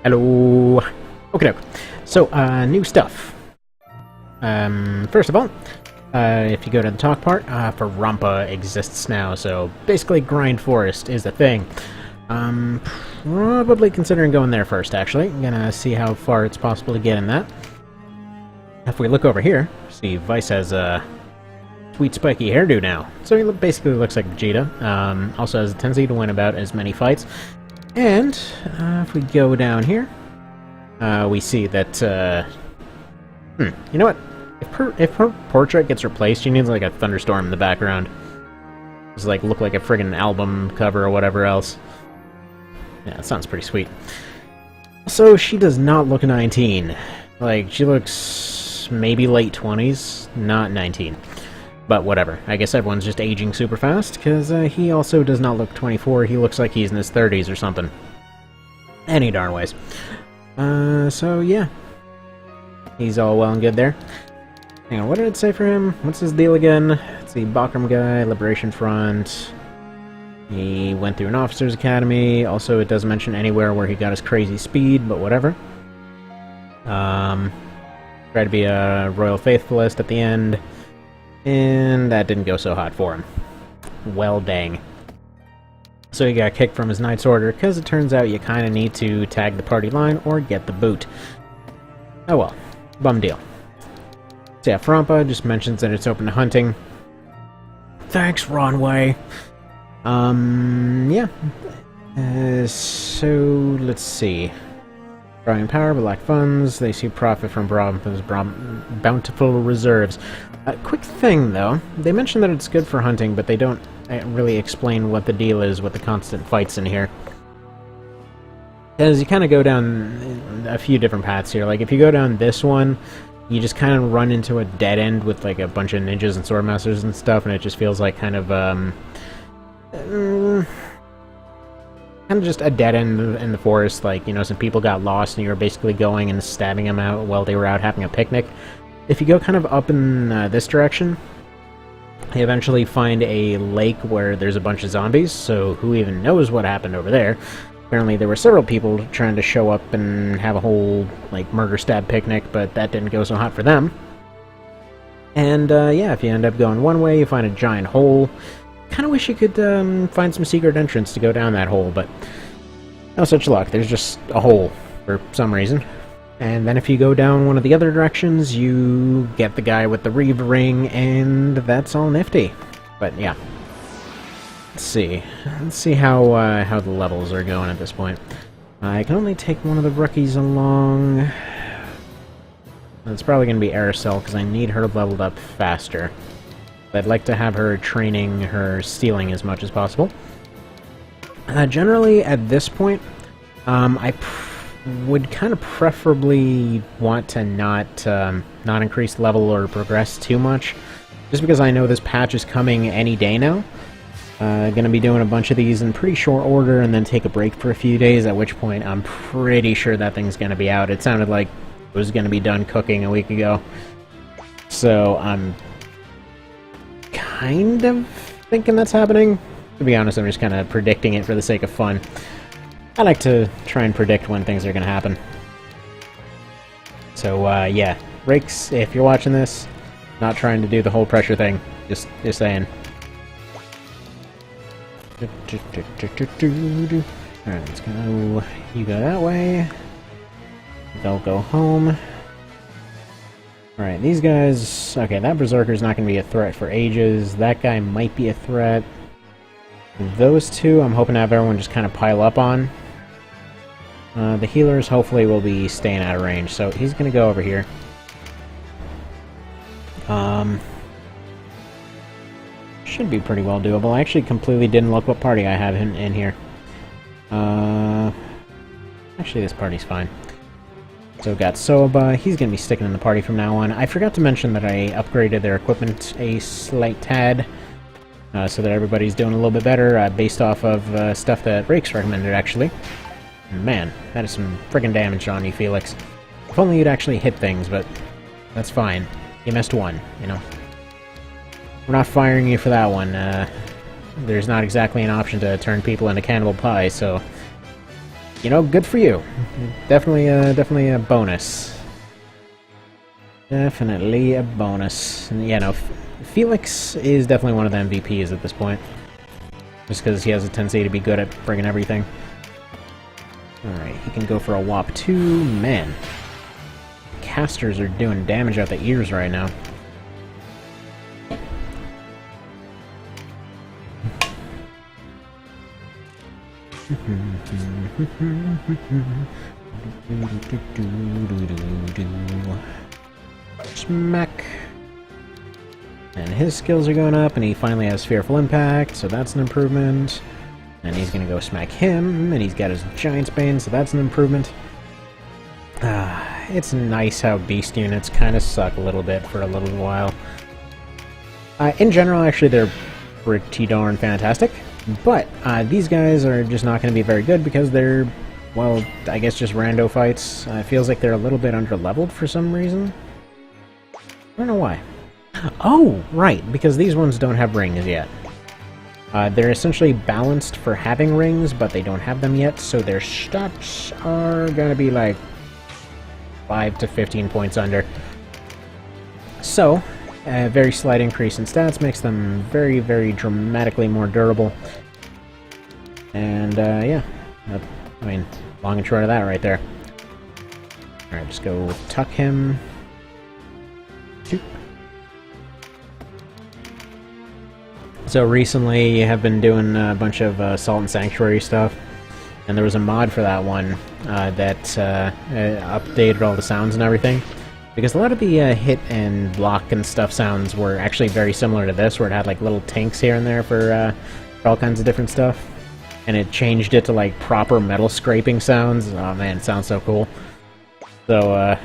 Hello. Okay, so new stuff. First of all, if you go to the talk part, Rampa exists now, so basically Grind Forest is the thing. Probably considering going there first, actually. I'm gonna see how far it's possible to get in that. If we look over here, see Vice has a sweet spiky hairdo now. So he basically looks like Vegeta. Also has a tendency to win about as many fights. And if we go down here, we see that, you know what? If her portrait gets replaced, she needs like a thunderstorm in the background. Just like look like a friggin' album cover or whatever else. Yeah, that sounds pretty sweet. So she does not look 19. Like, she looks maybe late 20s, not 19. But whatever. I guess everyone's just aging super fast, because he also does not look 24. He looks like he's in his 30s or something. Any darn ways. So yeah. He's all well and good there. Hang on, what did it say for him? What's his deal again? It's the Bakram guy, Liberation Front. He went through an officer's academy. Also, it doesn't mention anywhere where he got his crazy speed, but whatever. Tried to be a Royal Faithfulist at the end. And that didn't go so hot for him. Well, dang. So he got kicked from his Knight's Order, because it turns out you kind of need to tag the party line or get the boot. Oh well. Bum deal. So yeah, Frampa just mentions that it's open to hunting. Thanks, Ronway. Yeah. So, let's see. Drawing power, but lack funds. They see profit from Brahma's bountiful reserves. Quick thing, though. They mention that it's good for hunting, but they don't really explain what the deal is with the constant fights in here. Because you kind of go down a few different paths here. Like, if you go down this one, you just kind of run into a dead end with, like, a bunch of ninjas and swordmasters and stuff, and it just feels like kind of just a dead end in the forest. Like, you know, some people got lost and you were basically going and stabbing them out while they were out having a picnic. If you go kind of up in this direction, you eventually find a lake where there's a bunch of zombies, so who even knows what happened over there. Apparently there were several people trying to show up and have a whole, like, murder-stab picnic, but that didn't go so hot for them. And, yeah, if you end up going one way, you find a giant hole. Kind of wish you could find some secret entrance to go down that hole, but no such luck. There's just a hole for some reason. And then if you go down one of the other directions, you get the guy with the Reeve ring, and that's all nifty. But yeah. Let's see. Let's see how the levels are going at this point. I can only take one of the rookies along. It's probably going to be Aracel, because I need her leveled up faster. I'd like to have her training her stealing as much as possible. Generally, at this point, I would kind of preferably want to not increase level or progress too much, just because I know this patch is coming any day now. Gonna be doing a bunch of these in pretty short order and then take a break for a few days, at which point I'm pretty sure that thing's gonna be out. It sounded like it was gonna be done cooking a week ago. So I'm kind of thinking that's happening. To be honest, I'm just kind of predicting it for the sake of fun. I like to try and predict when things are gonna happen. So, yeah. Rakes, if you're watching this, not trying to do the whole pressure thing. Just saying. Alright, let's go. You go that way. They'll go home. Alright, these guys... Okay, that Berserker's not going to be a threat for ages. That guy might be a threat. Those two, I'm hoping to have everyone just kind of pile up on. The healers hopefully will be staying out of range, so he's going to go over here. Should be pretty well doable. I actually completely didn't look what party I have in here. Actually, this party's fine. So we've got Soba. He's going to be sticking in the party from now on. I forgot to mention that I upgraded their equipment a slight tad, so that everybody's doing a little bit better, based off of stuff that Rakes recommended, actually. Man, that is some friggin' damage on you, Felix. If only you'd actually hit things, but that's fine. You missed one, you know. We're not firing you for that one. There's not exactly an option to turn people into cannibal pie, so you know, good for you. Definitely a bonus. Definitely a bonus. And yeah, no, Felix is definitely one of the MVPs at this point. Just because he has a tendency to be good at friggin' everything. Alright, he can go for a WAP 2. Man. Casters are doing damage out the ears right now. Smack. And his skills are going up, and he finally has Fearful Impact, so that's an improvement. And he's gonna go smack him, and he's got his Giant's Bane, so that's an improvement. It's nice how beast units kind of suck a little bit for a little while. In general, actually, they're pretty darn fantastic. But these guys are just not going to be very good because they're, well, I guess just rando fights. It feels like they're a little bit under-leveled for some reason. I don't know why. Oh, right, because these ones don't have rings yet. They're essentially balanced for having rings, but they don't have them yet, so their stats are going to be like 5 to 15 points under. So, a very slight increase in stats makes them very, very dramatically more durable. And, yeah. I mean, long and short of that right there. Alright, just go tuck him. Shoot. So recently, you have been doing a bunch of Salt and Sanctuary stuff. And there was a mod for that one that updated all the sounds and everything. Because a lot of the hit and block and stuff sounds were actually very similar to this, where it had like little tinks here and there for all kinds of different stuff. And it changed it to like proper metal scraping sounds. Oh man, it sounds so cool. So,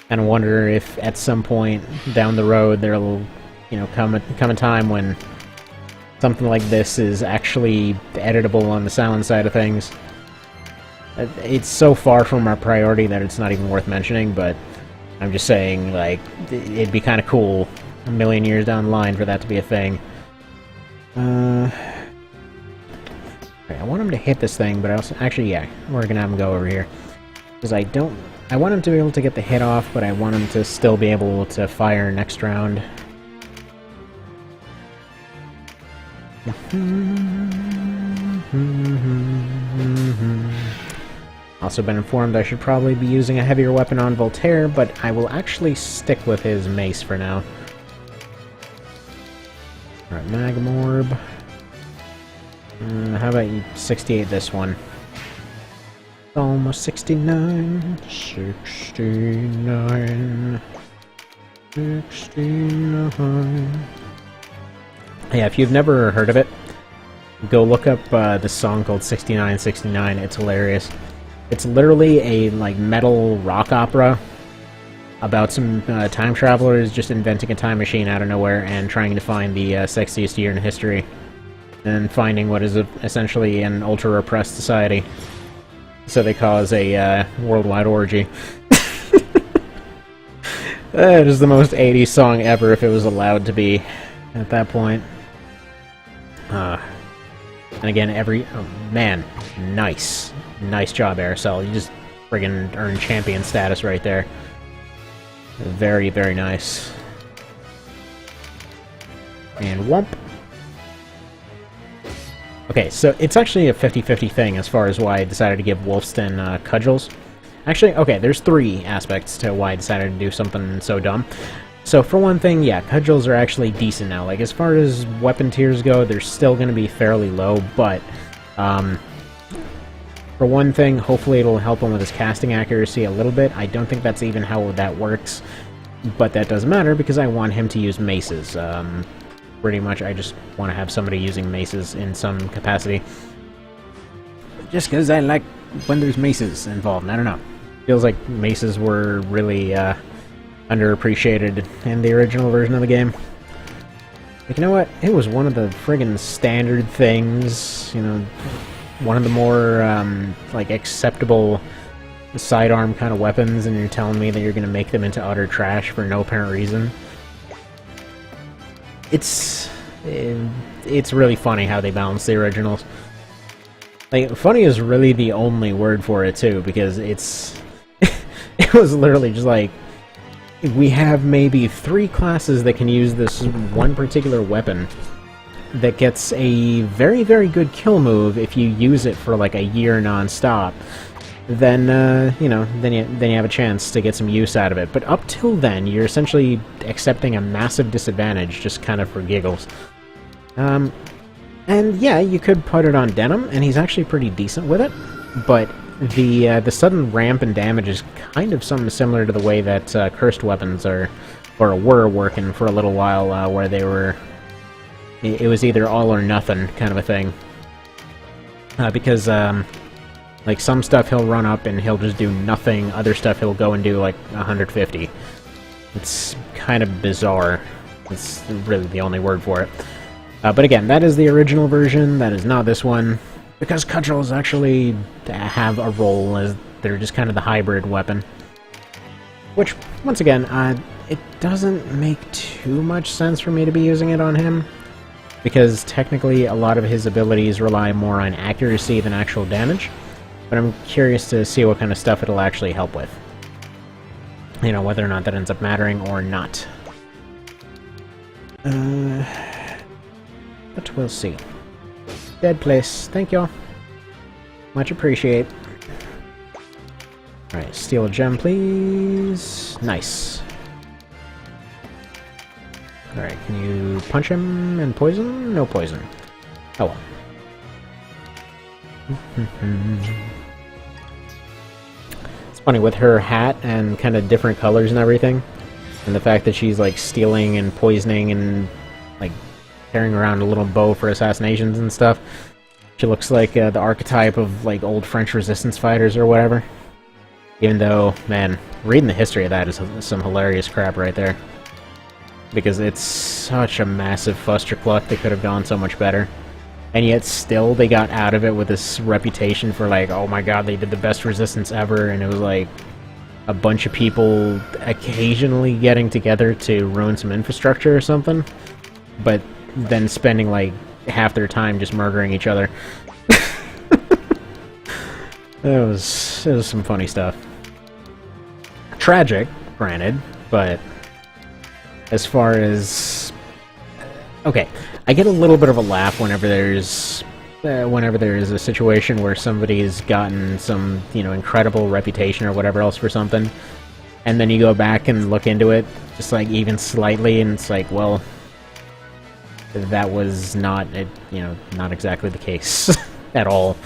kind of wonder if at some point down the road there'll, you know, come a time when something like this is actually editable on the sound side of things. It's so far from our priority that it's not even worth mentioning, but I'm just saying, like, it'd be kind of cool a million years down the line for that to be a thing. Okay, I want him to hit this thing, but I also... Actually, yeah, we're gonna have him go over here. Because I don't... I want him to be able to get the hit off, but I want him to still be able to fire next round. Also been informed I should probably be using a heavier weapon on Voltaire, but I will actually stick with his mace for now. Alright, Magma Orb. How about you 68 this one? Almost 69. 69. 69. Yeah, if you've never heard of it, go look up this song called 6969. It's hilarious. It's literally a like metal rock opera about some time travelers just inventing a time machine out of nowhere and trying to find the sexiest year in history, and finding what is essentially an ultra-repressed society. So they cause a worldwide orgy. That is the most 80s song ever if it was allowed to be at that point. And again, oh, man, nice. Nice job, Aerosol. You just friggin' earned champion status right there. Very, very nice. And whomp. Okay, so it's actually a 50-50 thing as far as why I decided to give Wolfston cudgels. Actually, okay, there's 3 aspects to why I decided to do something so dumb. So for one thing, yeah, cudgels are actually decent now. Like, as far as weapon tiers go, they're still going to be fairly low, but for one thing, hopefully it'll help him with his casting accuracy a little bit. I don't think that's even how that works, but that doesn't matter because I want him to use maces. Pretty much, I just want to have somebody using maces in some capacity. Just because I like when there's maces involved. I don't know. Feels like maces were really underappreciated in the original version of the game. Like, you know what? It was one of the friggin' standard things, you know, one of the more, like, acceptable sidearm kind of weapons, and you're telling me that you're gonna make them into utter trash for no apparent reason. It's really funny how they balance the originals. Like, funny is really the only word for it, too, because it's... it was literally just like, we have maybe 3 classes that can use this one particular weapon that gets a very, very good kill move if you use it for like a year non-stop. Then, you know, then you have a chance to get some use out of it. But up till then, you're essentially accepting a massive disadvantage just kind of for giggles. And yeah, you could put it on Denim, and he's actually pretty decent with it, but the sudden ramp and damage is kind of something similar to the way that cursed weapons were working for a little while, where they were... It was either all or nothing kind of a thing. Because, like, some stuff he'll run up and he'll just do nothing, other stuff he'll go and do, like, 150. It's kind of bizarre. It's really the only word for it. But again, that is the original version, that is not this one. Because cudgels actually have a role as they're just kind of the hybrid weapon. Which, once again, it doesn't make too much sense for me to be using it on him. Because technically a lot of his abilities rely more on accuracy than actual damage. But I'm curious to see what kind of stuff it'll actually help with. You know, whether or not that ends up mattering or not. But we'll see. Dead place. Thank y'all. Much appreciate. Alright, steal a gem, please. Nice. Alright, can you punch him and poison? No poison. Oh well. It's funny, with her hat and kind of different colors and everything, and the fact that she's like stealing and poisoning and like carrying around a little bow for assassinations and stuff. She looks like the archetype of like old French resistance fighters or whatever. Even though, man, reading the history of that is some hilarious crap right there. Because it's such a massive fustercluck, they could have gone so much better. And yet still they got out of it with this reputation for like, oh my god, they did the best resistance ever, and it was like a bunch of people occasionally getting together to ruin some infrastructure or something. But then spending like half their time just murdering each other. It was some funny stuff. Tragic, granted, but as far as... Okay, I get a little bit of a laugh whenever there's a situation where somebody's gotten some, you know, incredible reputation or whatever else for something, and then you go back and look into it, just like even slightly, and it's like, well, that was not, you know, not exactly the case at all.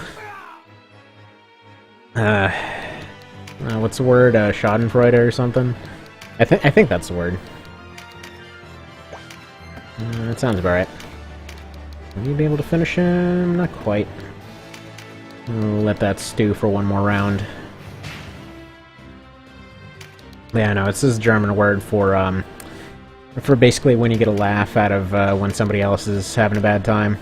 What's the word? Schadenfreude or something? I think that's the word. That sounds about right. Will you be able to finish him? Not quite. We'll let that stew for one more round. Yeah, I know, it's this German word for basically when you get a laugh out of when somebody else is having a bad time.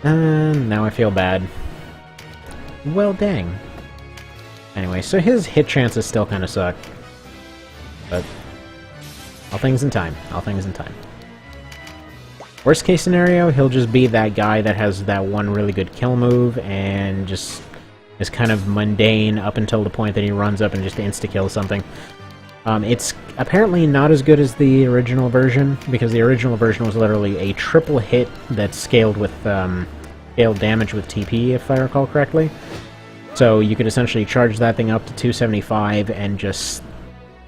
And now I feel bad. Well, dang. Anyway, so his hit chances still kind of suck. But all things in time. All things in time. Worst case scenario, he'll just be that guy that has that one really good kill move and just is kind of mundane up until the point that he runs up and just insta-kills something. It's apparently not as good as the original version, because the original version was literally a triple hit that scaled with scaled damage with TP, if I recall correctly. So you could essentially charge that thing up to 275 and just,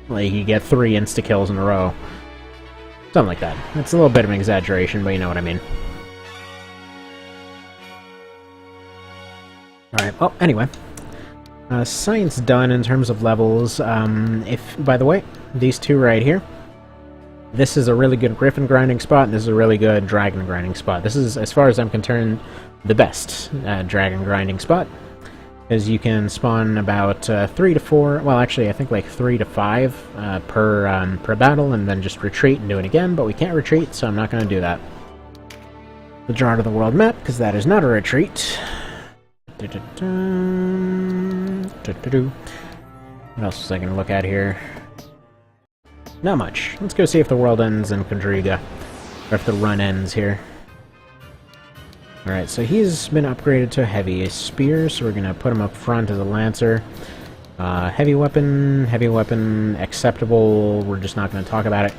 like, you get 3 insta-kills in a row. Something like that. It's a little bit of an exaggeration, but you know what I mean. Alright, well, anyway. Science done in terms of levels. By the way, these two right here, this is a really good Griffin grinding spot, and this is a really good Dragon grinding spot. This is, as far as I'm concerned, the best Dragon grinding spot, because you can spawn about 3 to 4, well actually I think like 3 to 5 per battle, and then just retreat and do it again, but we can't retreat, so I'm not going to do that. We'll draw to the world map, because that is not a retreat. What else was I going to look at here? Not much. Let's go see if the world ends in Quadriga. Or if the run ends here. Alright, so he's been upgraded to a heavy spear, so we're going to put him up front as a lancer. Heavy weapon, acceptable. We're just not going to talk about it.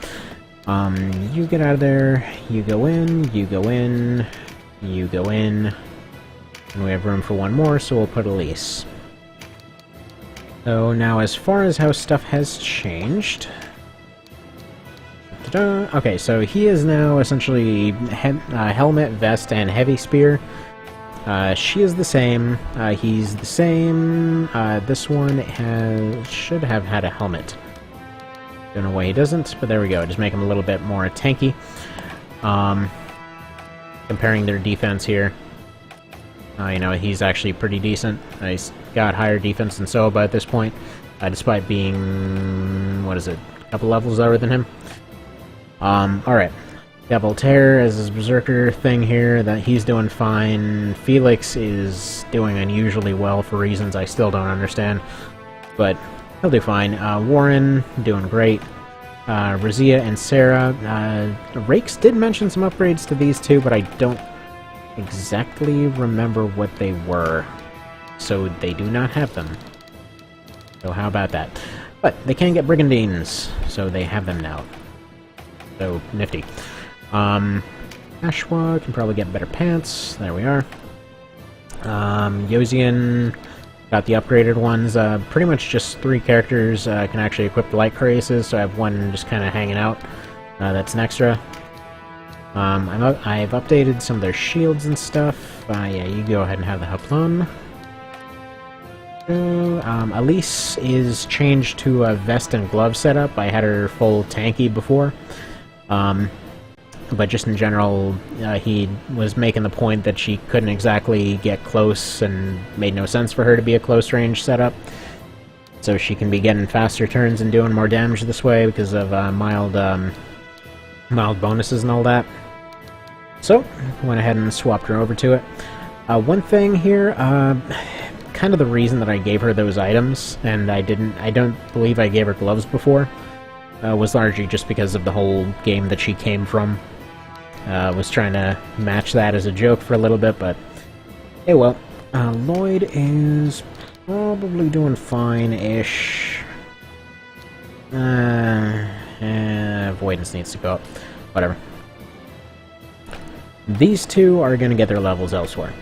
You get out of there, you go in, you go in, you go in. And we have room for one more, so we'll put Elise. So now as far as how stuff has changed... Okay, so he is now essentially helmet, vest, and heavy spear. She is the same. He's the same. This one should have had a helmet. Don't know why he doesn't, but there we go. Just make him a little bit more tanky. Comparing their defense here. You know, he's actually pretty decent. He's got higher defense than Soba at this point, despite being, what is it, a couple levels lower than him. Alright. Got Voltaire as his Berserker thing here, that he's doing fine. Felix is doing unusually well for reasons I still don't understand, but he'll do fine. Warren, doing great. Razia and Sarah. Rakes did mention some upgrades to these two, but I don't exactly remember what they were, so they do not have them. So how about that? But they can get Brigandines, so they have them now. So, nifty. Ashwa can probably get better pants. There we are. Yosian got the upgraded ones. Pretty much just 3 characters can actually equip the light cuirasses, so I have one just kind of hanging out. That's an extra. I've updated some of their shields and stuff. Yeah, you go ahead and have the Haplon. Elise is changed to a vest and glove setup. I had her full tanky before. But just in general, he was making the point that she couldn't exactly get close and made no sense for her to be a close range setup. So she can be getting faster turns and doing more damage this way because of mild bonuses and all that. So, went ahead and swapped her over to it. One thing here, kind of the reason that I gave her those items, and I don't believe I gave her gloves before, was largely just because of the whole game that she came from. Was trying to match that as a joke for a little bit, but hey, well, Lloyd is probably doing fine-ish. Avoidance needs to go up. Whatever. These two are going to get their levels elsewhere.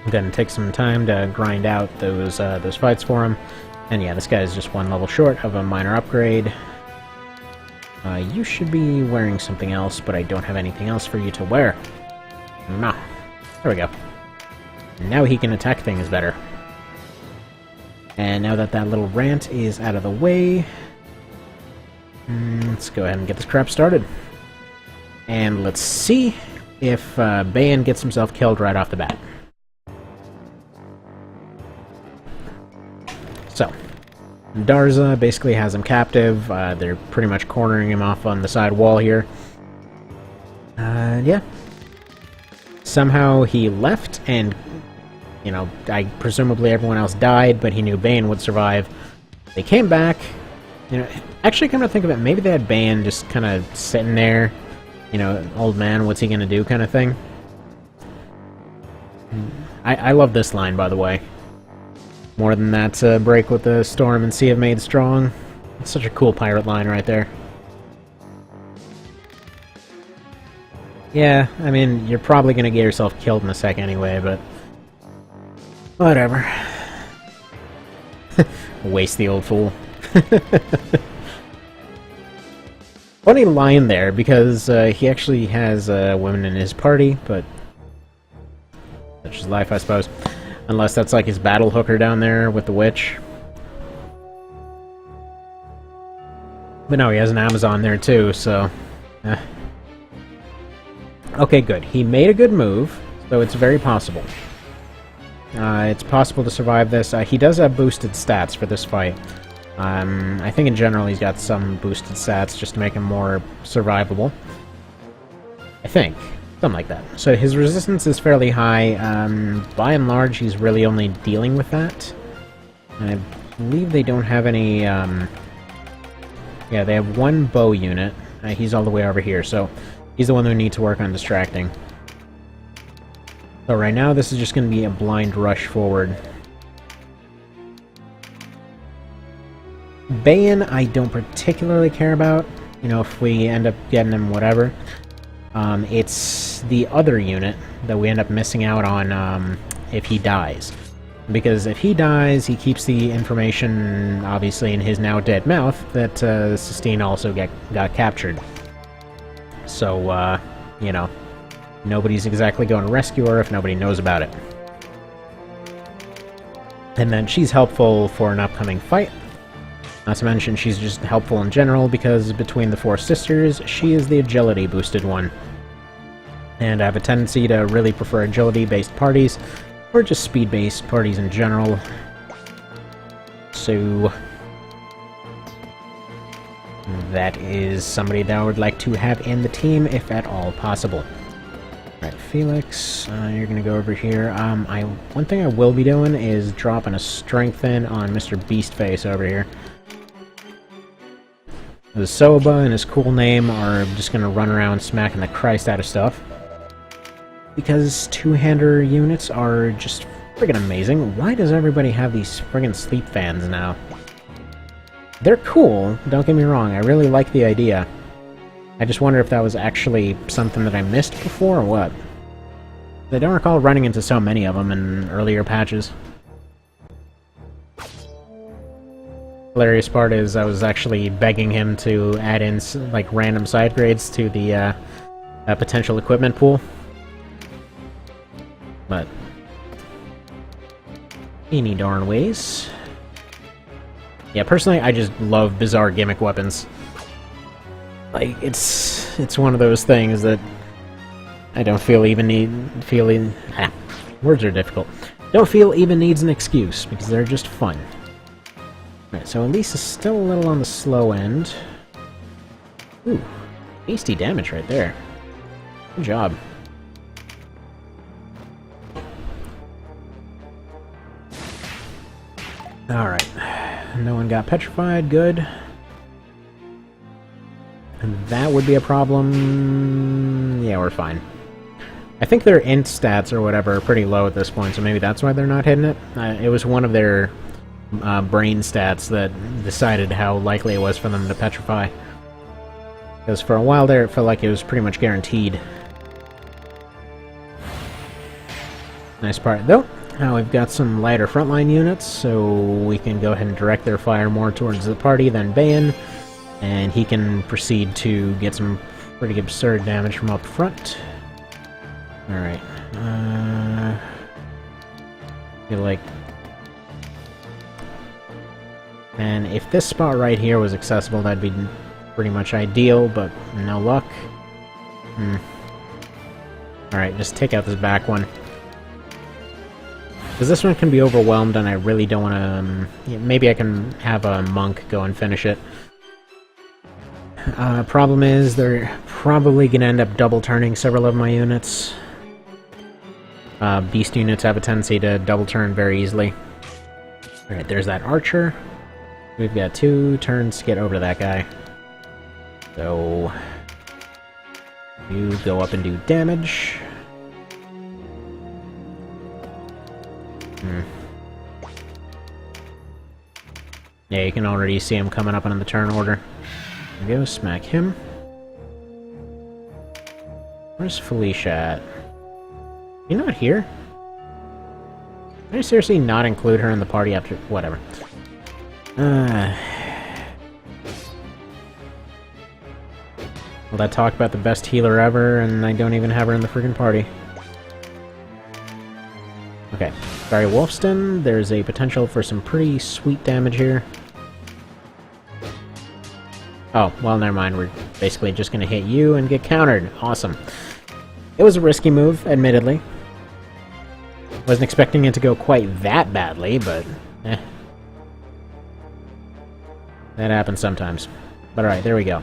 I'm going to take some time to grind out those fights for him. And yeah, this guy is just one level short of a minor upgrade. You should be wearing something else, but I don't have anything else for you to wear. Nah. There we go. Now he can attack things better. And now that that little rant is out of the way, let's go ahead and get this crap started. And let's see if Bayan gets himself killed right off the bat. So, Darza basically has him captive. They're pretty much cornering him off on the side wall here. Yeah. Somehow he left, and, you know, presumably everyone else died, but he knew Bane would survive. They came back. You know, actually, come to think of it, maybe they had Bane just kind of sitting there. You know, old man, what's he gonna do kind of thing. I love this line, by the way. More than that, break with the storm and sea have made strong. It's such a cool pirate line right there. Yeah, I mean, you're probably gonna get yourself killed in a sec anyway, but... whatever. Waste the old fool. Funny line there, because he actually has women in his party, but... such is life, I suppose. Unless that's like his battle hooker down there with the witch. But no, he has an Amazon there too, so... Okay, good. He made a good move, so it's very possible. It's possible to survive this. He does have boosted stats for this fight. I think in general he's got some boosted stats just to make him more survivable. I think. Something like that. So his resistance is fairly high. By and large, he's really only dealing with that. And I believe they don't have any, yeah, they have one bow unit. He's all the way over here, so he's the one who needs to work on distracting. So right now, this is just going to be a blind rush forward. Bayan, I don't particularly care about. You know, if we end up getting him, whatever. It's the other unit that we end up missing out on if he dies. Because if he dies, he keeps the information, obviously, in his now dead mouth that Sistine also got captured. So, you know, nobody's exactly going to rescue her if nobody knows about it. And then she's helpful for an upcoming fight. Not to mention, she's just helpful in general, because between the four sisters, she is the agility-boosted one. And I have a tendency to really prefer agility-based parties, or just speed-based parties in general. So that is somebody that I would like to have in the team, if at all possible. Alright, Felix, you're gonna go over here. One thing I will be doing is dropping a strengthen on Mr. Beastface over here. The Soba and his cool name are just gonna run around smacking the Christ out of stuff. Because two-hander units are just friggin' amazing. Why does everybody have these friggin' sleep fans now? They're cool, don't get me wrong, I really like the idea. I just wonder if that was actually something that I missed before, or what? I don't recall running into so many of them in earlier patches. Hilarious part is I was actually begging him to add in, like, random side grades to the potential equipment pool. But any darn ways. Yeah, personally, I just love bizarre gimmick weapons. Like, it's one of those things that I don't feel words are difficult. Don't feel even needs an excuse, because they're just fun. Alright, so Elise is still a little on the slow end. Ooh, hasty damage right there. Good job. Alright, no one got petrified, good. And that would be a problem. Yeah, we're fine. I think their int stats or whatever are pretty low at this point, so maybe that's why they're not hitting it. It was one of their brain stats that decided how likely it was for them to petrify. Because for a while there, it felt like it was pretty much guaranteed. Nice part, though. Now we've got some lighter frontline units, so we can go ahead and direct their fire more towards the party than Bayan. And he can proceed to get some pretty absurd damage from up front. Alright. Feel like... And if this spot right here was accessible, that'd be pretty much ideal, but no luck. Alright, just take out this back one. Because this one can be overwhelmed, and I really don't want to... maybe I can have a monk go and finish it. Problem is, they're probably going to end up double-turning several of my units. Beast units have a tendency to double-turn very easily. Alright, there's that archer. We've got 2 turns to get over to that guy. So... you go up and do damage. Yeah, you can already see him coming up on the turn order. There we go, smack him. Where's Felicia at? You not here? Did I seriously not include her in the party after... whatever. Well, I talk about the best healer ever, and I don't even have her in the friggin' party. Okay, Barry Wolfston, there's a potential for some pretty sweet damage here. Oh, well, never mind, we're basically just gonna hit you and get countered. Awesome. It was a risky move, admittedly. Wasn't expecting it to go quite that badly, but... that happens sometimes. But alright, there we go.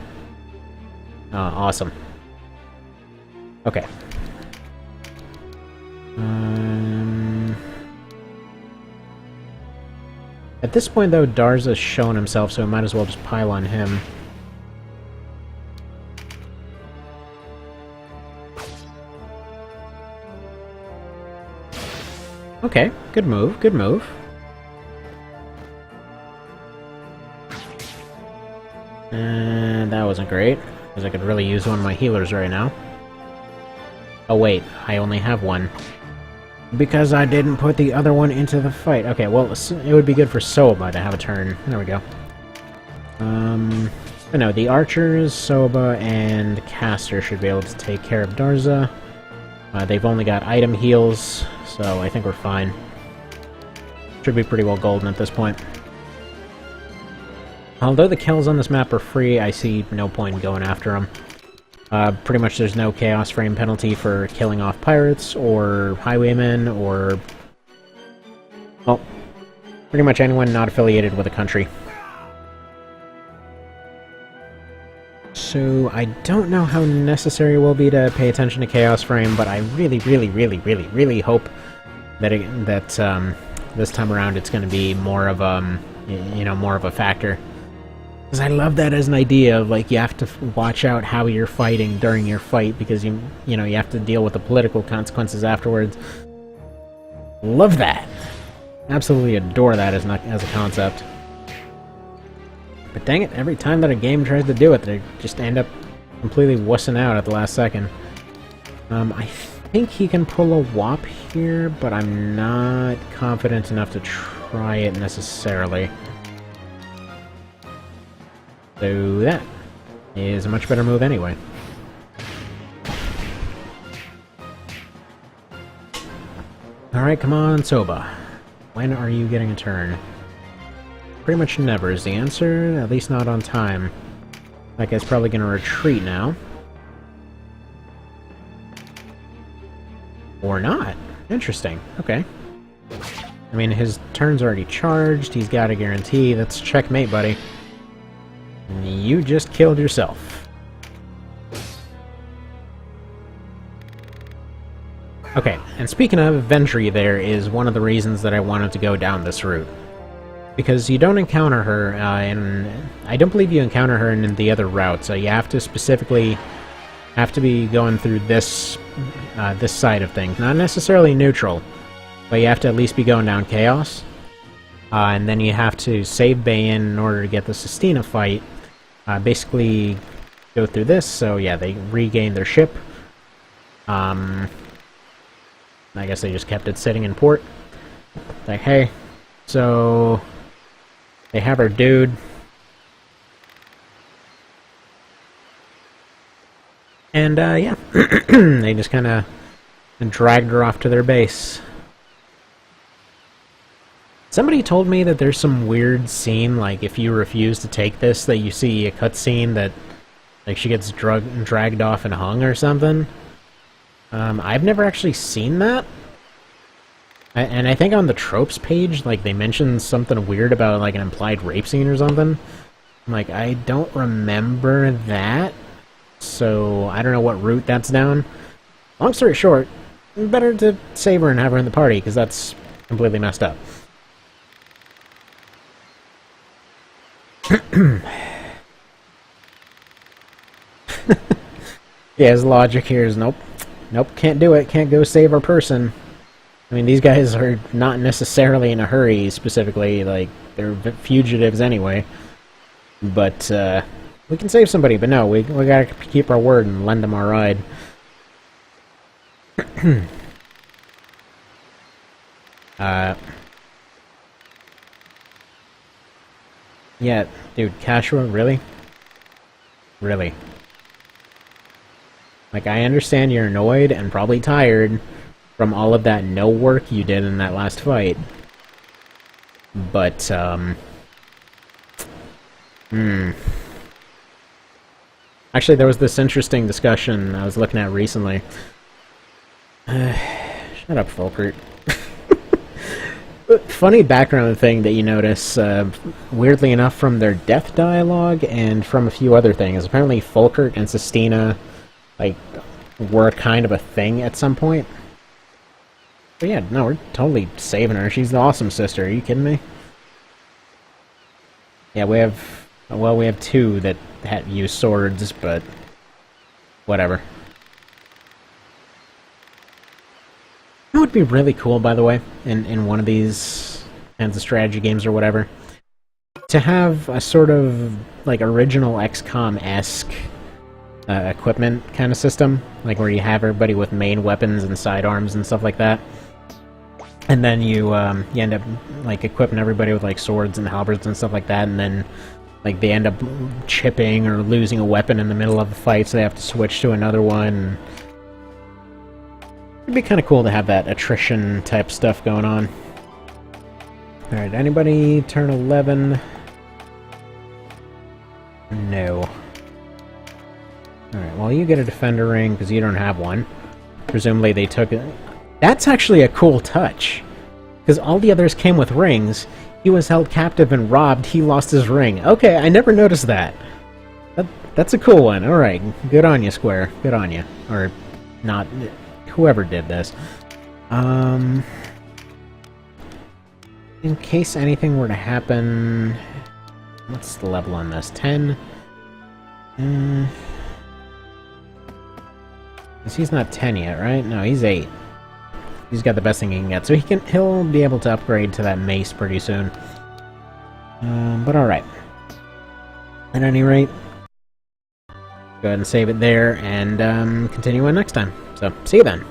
Awesome. Okay. At this point, though, Darza's shown himself, so we might as well just pile on him. Okay, good move, good move. And that wasn't great, because I could really use one of my healers right now. Oh wait, I only have one. Because I didn't put the other one into the fight. Okay, well, it would be good for Soba to have a turn. There we go. But no, the archers, Soba, and Caster should be able to take care of Darza. They've only got item heals, so I think we're fine. Should be pretty well golden at this point. Although the kills on this map are free, I see no point in going after them. Pretty much there's no Chaos Frame penalty for killing off pirates, or highwaymen, or... well, pretty much anyone not affiliated with a country. So, I don't know how necessary it will be to pay attention to Chaos Frame, but I really hope that, this time around it's going to be more of, you know, more of a factor. Because I love that as an idea of, like, you have to watch out how you're fighting during your fight, because you know, you have to deal with the political consequences afterwards. Love that! Absolutely adore that as a concept. But dang it, every time that a game tries to do it, they just end up completely wussing out at the last second. I think he can pull a WAP here, but I'm not confident enough to try it necessarily. So that is a much better move anyway. Alright, come on, Soba. When are you getting a turn? Pretty much never is the answer, at least not on time. That guy's probably gonna retreat now. Or not. Interesting. Okay. I mean, his turn's already charged, he's got a guarantee. That's checkmate, buddy. You just killed yourself. Okay, and speaking of, Ventry there is one of the reasons that I wanted to go down this route. Because you don't encounter her, and I don't believe you encounter her in the other route, so you have to specifically be going through this this side of things. Not necessarily neutral, but you have to at least be going down Chaos. And then you have to save Bayan in order to get the Sistina fight. Basically go through this, so yeah, they regain their ship. I guess they just kept it sitting in port. Like, hey, so... they have her dude. And, yeah. They just kinda dragged her off to their base. Somebody told me that there's some weird scene, like, if you refuse to take this, that you see a cutscene that, like, she gets dragged off and hung or something. I've never actually seen that. And I think on the tropes page, like, they mentioned something weird about, like, an implied rape scene or something. I'm like, I don't remember that, so I don't know what route that's down. Long story short, better to save her and have her in the party, because that's completely messed up. Yeah, his logic here is nope, can't do it, can't go save our person. I mean, these guys are not necessarily in a hurry, specifically, like, they're fugitives anyway. But, we can save somebody, but no, we gotta keep our word and lend them our ride. Yeah, dude, Kashua, really? Really? Like, I understand you're annoyed and probably tired from all of that no work you did in that last fight. But, actually, there was this interesting discussion I was looking at recently. Shut up, Fulkert. Funny background thing that you notice, weirdly enough, from their death dialogue and from a few other things. Apparently, Fulkert and Sistina, like, were kind of a thing at some point. But yeah, no, we're totally saving her. She's the awesome sister. Are you kidding me? Yeah, we have... Well, we have two that use swords, but... whatever. It would be really cool, by the way, in one of these kinds of strategy games or whatever, to have a sort of, like, original XCOM-esque equipment kind of system, like where you have everybody with main weapons and sidearms and stuff like that, and then you end up, like, equipping everybody with, like, swords and halberds and stuff like that, and then, like, they end up chipping or losing a weapon in the middle of the fight, so they have to switch to another one. It'd be kind of cool to have that attrition type stuff going on. Alright, anybody turn 11? No. Alright, well, you get a defender ring because you don't have one. Presumably they took it. That's actually a cool touch, because all the others came with rings. He was held captive and robbed. He lost his ring. Okay, I never noticed that. That's a cool one. Alright, good on you, Square. Good on you. Or not... whoever did this. In case anything were to happen... What's the level on this? 10? He's not 10 yet, right? No, he's 8. He's got the best thing he can get, so he'll be able to upgrade to that mace pretty soon. But alright. At any rate, go ahead and save it there, and continue on next time. So, see you then.